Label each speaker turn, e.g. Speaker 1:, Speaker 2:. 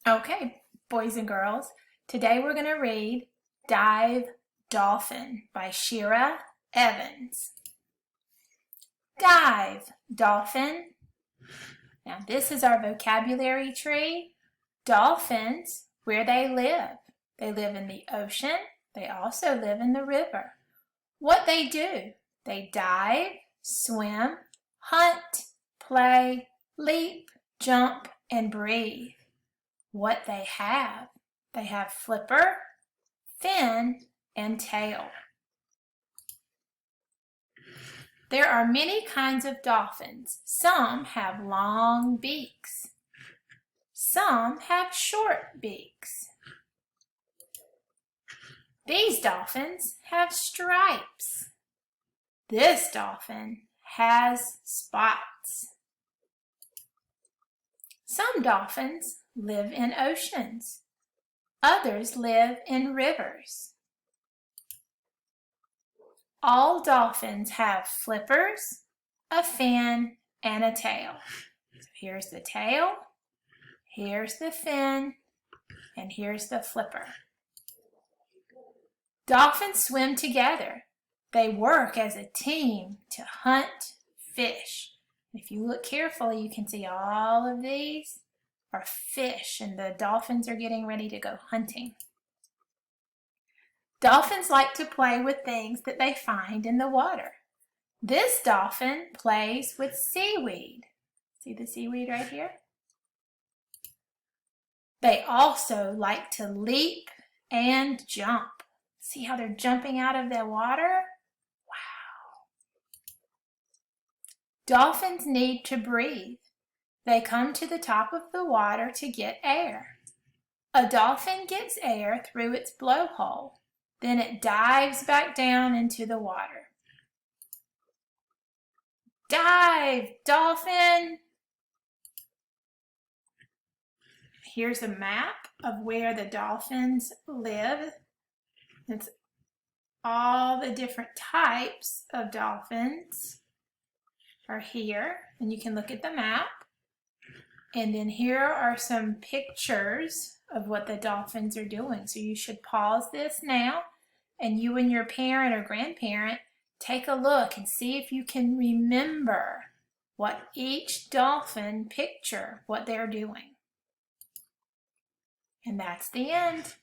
Speaker 1: Okay, boys and girls, today we're going to read Dive Dolphin by Shira Evans. Dive, dolphin. Now this is our vocabulary tree. Dolphins, where they live. They live in the ocean. They also live in the river. What they do? They dive, swim, hunt, play, leap, jump, and breathe. What they have flipper, fin, and tail. There are many kinds of dolphins. Some have long beaks. Some have short beaks. These dolphins have stripes. This dolphin has spots. Some dolphins live in oceans. Others live in rivers. All dolphins have flippers, a fin, and a tail. So here's the tail, here's the fin, and here's the flipper. Dolphins swim together. They work as a team to hunt fish. If you look carefully, you can see all of these are fish, and the dolphins are getting ready to go hunting. Dolphins like to play with things that they find in the water. This dolphin plays with seaweed. See the seaweed right here? They also like to leap and jump. See how they're jumping out of the water? Wow. Dolphins need to breathe. They come to the top of the water to get air. A dolphin gets air through its blowhole. Then it dives back down into the water. Dive, dolphin! Here's a map of where the dolphins live. It's all the different types of dolphins are here, and you can look at the map. And then here are some pictures of what the dolphins are doing. So you should pause this now, and you and your parent or grandparent take a look and see if you can remember what each dolphin picture, what they're doing. And that's the end.